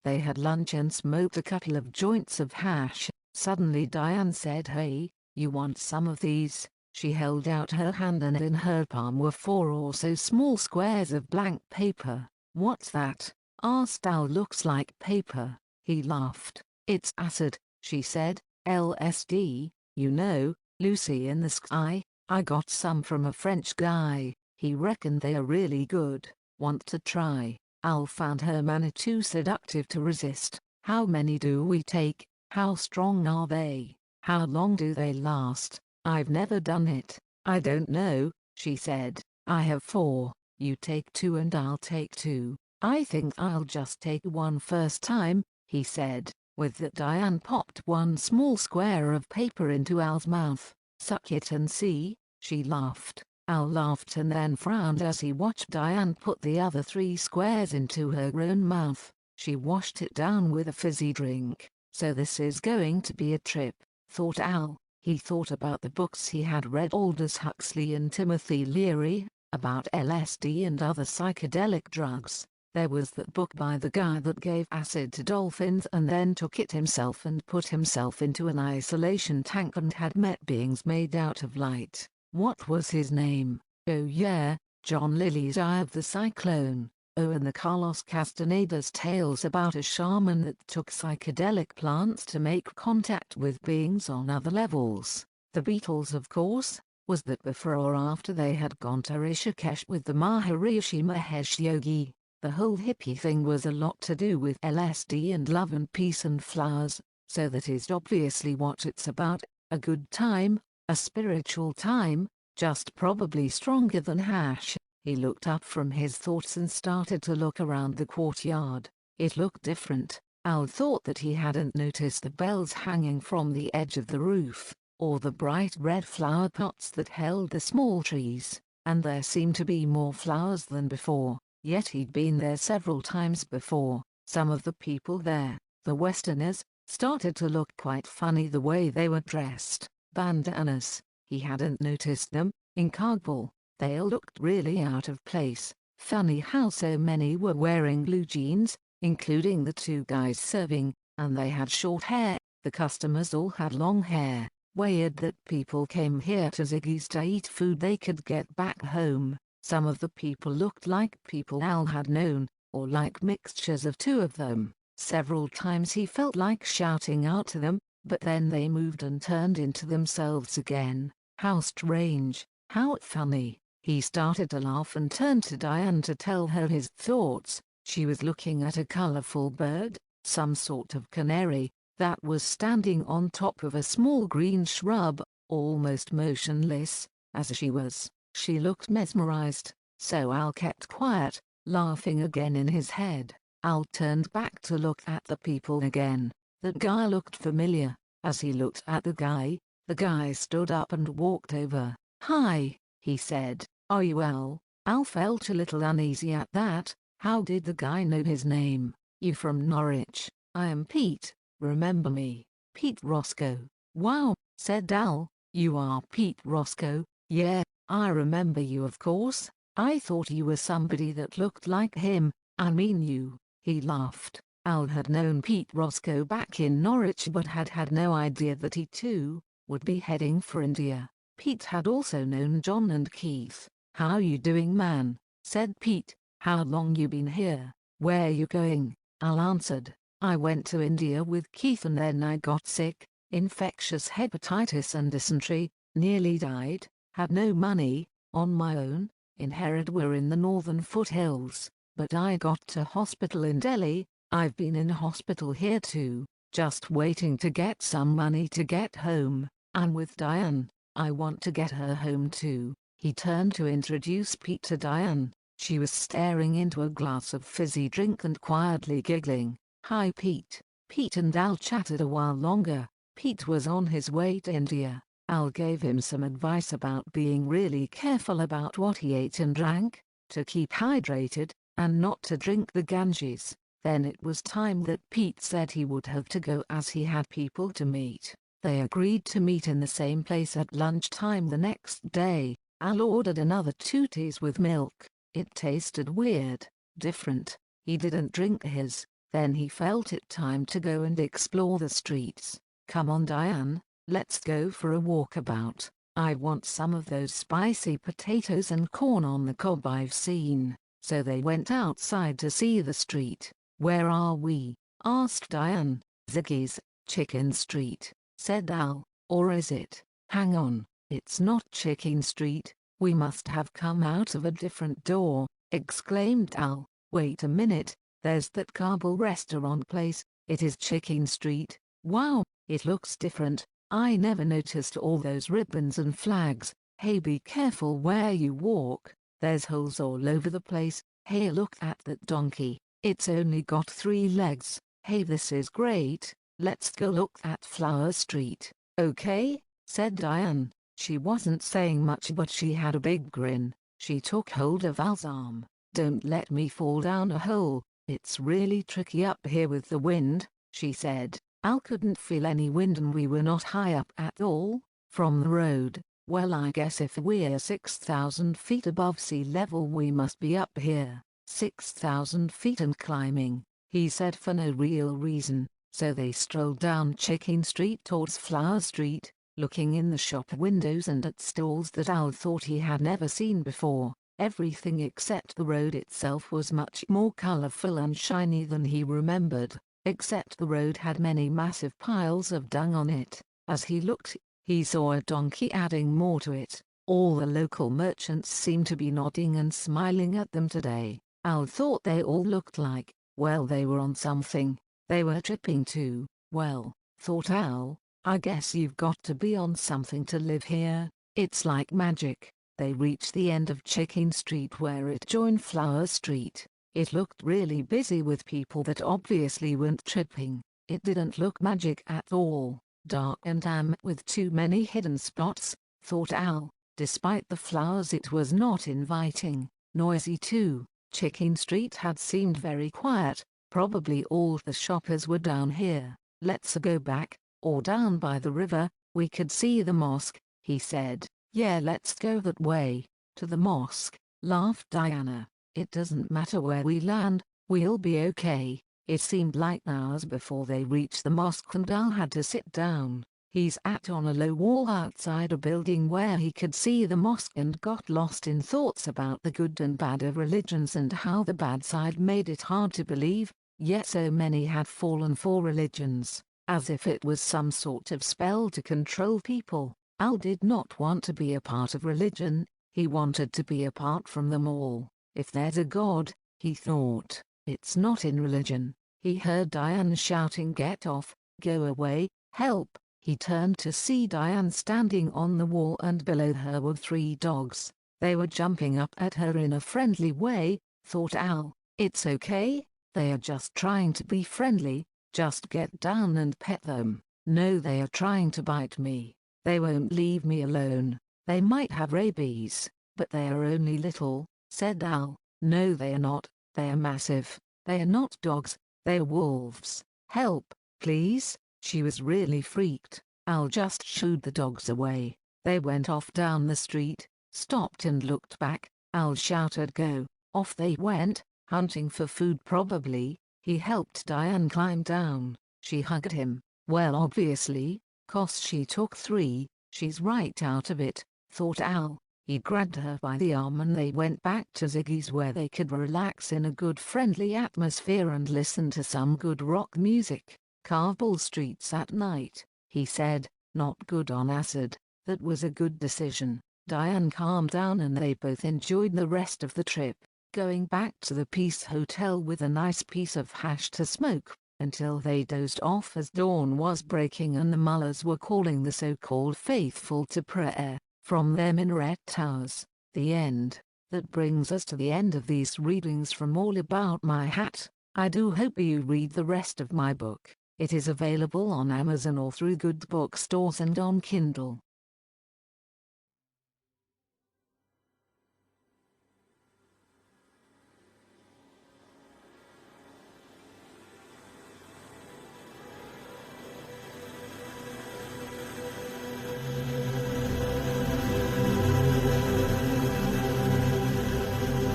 They had lunch and smoked a couple of joints of hash. Suddenly Diane said, "Hey, you want some of these?" She held out her hand and in her palm were 4 or so small squares of blank paper. "What's that?" asked Al. "Looks like paper." He laughed. "It's acid," she said. "LSD, you know, Lucy in the Sky. I got some from a French guy. He reckoned they are really good. Want to try?" Al found her manner too seductive to resist. "How many do we take? How strong are they? How long do they last?" "I've never done it. I don't know," she said. "I have 4. You take 2 and I'll take 2. "I think I'll just take 1 first time," he said. With that Diane popped 1 small square of paper into Al's mouth. "Suck it and see," she laughed. Al laughed and then frowned as he watched Diane put the other 3 squares into her own mouth. She washed it down with a fizzy drink. "So this is going to be a trip," thought Al. He thought about the books he had read, Aldous Huxley and Timothy Leary, about LSD and other psychedelic drugs. There was that book by the guy that gave acid to dolphins and then took it himself and put himself into an isolation tank and had met beings made out of light. What was his name? Oh yeah, John Lilly's Eye of the Cyclone. Oh, and the Carlos Castaneda's tales about a shaman that took psychedelic plants to make contact with beings on other levels. The Beatles, of course. Was that before or after they had gone to Rishikesh with the Maharishi Mahesh Yogi? The whole hippie thing was a lot to do with LSD and love and peace and flowers, so that is obviously what it's about, a good time, a spiritual time, just probably stronger than hash. He looked up from his thoughts and started to look around the courtyard. It looked different. Al thought that he hadn't noticed the bells hanging from the edge of the roof, or the bright red flower pots that held the small trees, and there seemed to be more flowers than before. Yet he'd been there several times before. Some of the people there, the Westerners, started to look quite funny the way they were dressed. Bandanas. He hadn't noticed them. In Kabul, they all looked really out of place. Funny how so many were wearing blue jeans, including the 2 guys serving, and they had short hair. The customers all had long hair. Weird that people came here to Ziggy's to eat food they could get back home. Some of the people looked like people Al had known, or like mixtures of 2 of them. Several times he felt like shouting out to them, but then they moved and turned into themselves again. How strange, how funny. He started to laugh and turned to Diane to tell her his thoughts. She was looking at a colorful bird, some sort of canary, that was standing on top of a small green shrub, almost motionless, as she was. She looked mesmerized, so Al kept quiet, laughing again in his head. Al turned back to look at the people again. That guy looked familiar. As he looked at the guy stood up and walked over. "Hi," he said. "Are you Al?" Al felt a little uneasy at that. How did the guy know his name? "You from Norwich?" "I am Pete. Remember me?" "Pete Roscoe." "Wow," said Al. "You are Pete Roscoe?" "Yeah, I remember you, of course. I thought you were somebody that looked like him. I mean you." He laughed. Al had known Pete Roscoe back in Norwich but had had no idea that he too would be heading for India. Pete had also known John and Keith. "How you doing, man?" said Pete. "How long you been here?" "Where you going?" Al answered. "I went to India with Keith and then I got sick, infectious hepatitis and dysentery, nearly died, had no money, on my own, in Haridwar in the northern foothills, but I got to hospital in Delhi. I've been in hospital here too, just waiting to get some money to get home. I'm with Diane. I want to get her home too." He turned to introduce Pete to Diane. She was staring into a glass of fizzy drink and quietly giggling. "Hi Pete." Pete and Al chatted a while longer. Pete was on his way to India. Al gave him some advice about being really careful about what he ate and drank, to keep hydrated, and not to drink the Ganges. Then it was time that Pete said he would have to go as he had people to meet. They agreed to meet in the same place at lunchtime the next day. Al ordered another 2 teas with milk. It tasted weird, different. He didn't drink his. Then he felt it time to go and explore the streets. Come on Diane, let's go for a walkabout. I want some of those spicy potatoes and corn on the cob I've seen. So they went outside to see the street. Where are we? Asked Diane. Ziggy's, Chicken Street, said Al. Or is it? Hang on, it's not Chicken Street. We must have come out of a different door, exclaimed Al. Wait a minute, there's that Kabul restaurant place. It is Chicken Street. Wow, it looks different. I never noticed all those ribbons and flags. Hey, be careful where you walk. There's holes all over the place. Hey, look at that donkey. It's only got 3 legs. Hey, this is great. Let's go look at Flower Street. Okay, said Diane. She wasn't saying much but she had a big grin. She took hold of Al's arm. Don't let me fall down a hole. It's really tricky up here with the wind, she said. Al couldn't feel any wind and we were not high up at all from the road. Well, I guess if we're 6,000 feet above sea level we must be up here. 6,000 feet and climbing, he said for no real reason. So they strolled down Chicken Street towards Flower Street, looking in the shop windows and at stalls that Al thought he had never seen before. Everything except the road itself was much more colorful and shiny than he remembered, except the road had many massive piles of dung on it. As he looked, he saw a donkey adding more to it. All the local merchants seemed to be nodding and smiling at them today. Al thought they all looked like, well, they were on something. They were tripping too. Well, thought Al, I guess you've got to be on something to live here. It's like magic. They reached the end of Chicken Street where it joined Flower Street. It looked really busy with people that obviously weren't tripping. It didn't look magic at all. Dark and damp with too many hidden spots, thought Al. Despite the flowers it was not inviting. Noisy too. Chicken Street had seemed very quiet. Probably all the shoppers were down here. Let's go back, or down by the river. We could see the mosque, he said. Yeah, let's go that way. To the mosque, laughed Diana. It doesn't matter where we land, we'll be okay. It seemed like hours before they reached the mosque and Al had to sit down. He sat on a low wall outside a building where he could see the mosque and got lost in thoughts about the good and bad of religions and how the bad side made it hard to believe, yet so many had fallen for religions, as if it was some sort of spell to control people. Al did not want to be a part of religion, he wanted to be apart from them all. If there's a God, he thought, it's not in religion. He heard Diane shouting, get off, go away, help. He turned to see Diane standing on the wall and below her were 3 dogs. They were jumping up at her in a friendly way, thought Al. It's okay, they are just trying to be friendly, just get down and pet them. No, they are trying to bite me. They won't leave me alone. They might have rabies, but they are only little, said Al. No, they are not, they are massive. They are not dogs, they are wolves. Help, please. She was really freaked. Al just shooed the dogs away. They went off down the street, stopped and looked back. Al shouted, go. Off they went, hunting for food probably. He helped Diane climb down. She hugged him. Well, obviously, 'cause she took 3, she's right out of it, thought Al. He grabbed her by the arm and they went back to Ziggy's where they could relax in a good friendly atmosphere and listen to some good rock music. Kabul streets at night, he said, not good on acid. That was a good decision. Diane calmed down and they both enjoyed the rest of the trip, going back to the Peace Hotel with a nice piece of hash to smoke, until they dozed off as dawn was breaking and the mullahs were calling the so-called faithful to prayer from their minaret towers. The end. That brings us to the end of these readings from All About My Hat. I do hope you read the rest of my book. It is available on Amazon or through good bookstores and on Kindle.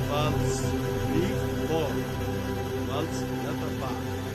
Waltz 3-4. Waltz number 5.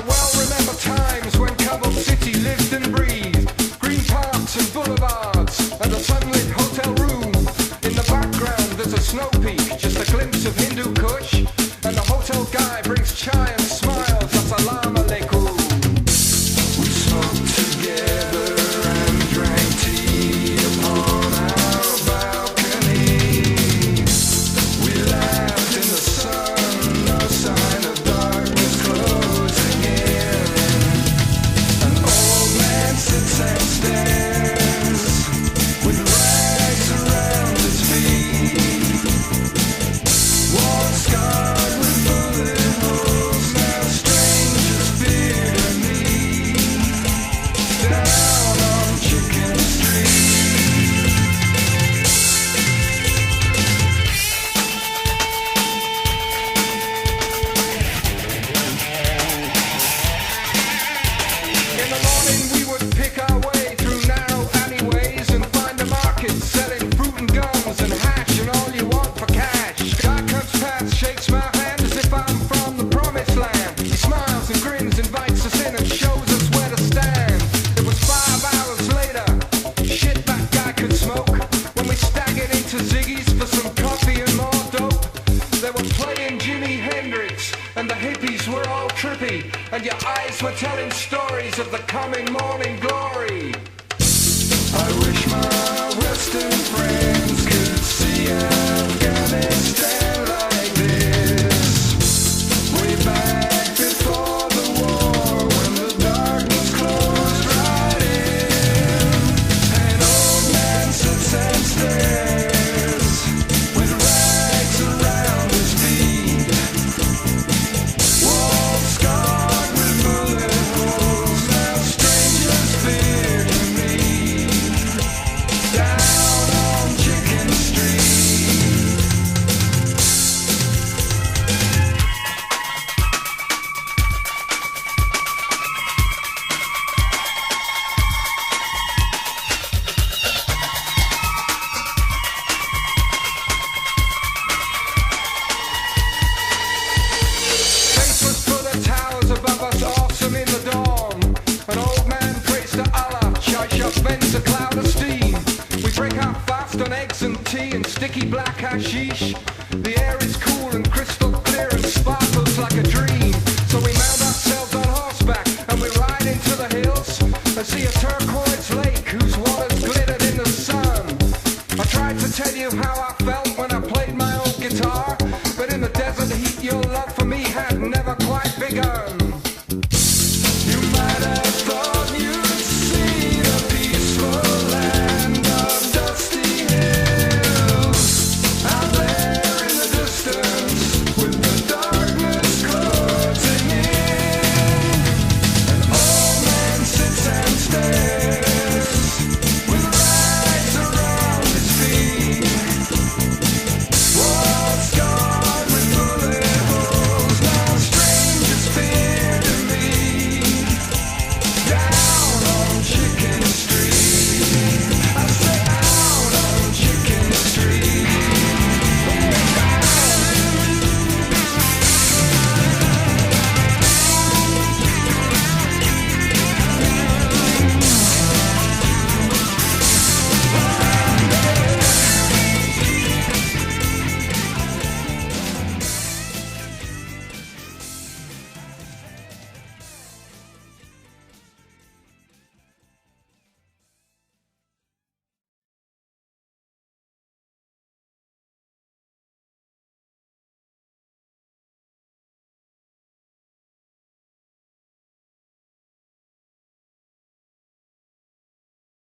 well remember times when Kabul city lived and breathed. Green parks and boulevards and a sunlit hotel room. In the background there's a snow peak, just a glimpse of Hindu Kush. And the hotel guy brings chai and smiles, assalamu alaikum. We smoked together and drank tea upon our balcony. We laughed in the sun, no sign of darkness closing in. An old man sits and stares with rags around his feet. Walls scarred with bullet holes, now strangers fear me. Down on Chicken Street. In the morning we would pick our way through narrow alleyways and find a market selling fruit and gums and hash and all you want for cash. Guy comes past, shakes my hand as if I'm from the promised land. He smiles and grins, invites us in and shows us where to stand. It was 5 hours later, shit that guy could smoke, when we staggered into Ziggy's for some coffee and more dope. They were playing Jimi Hendrix and the hippies were all trippy, and your eyes were telling stories of the coming morning glory. I wish my Western friends could see Afghanistan like this. Way back before the war, when the darkness closed right in. An old man sits and stares with rags around his feet. Walls scarred with bullet holes, now strangers fear me. Down on Chicken Street. Faceless for the towers above us, awesome in the dawn. An old man prays to Allah, chai shop vents a cloud of steam. We break our fast on eggs and tea and sticky black hashish. The air is cool and crystal clear and sparkles like a dream. So we mount ourselves on horseback and we ride into the hills and see a turban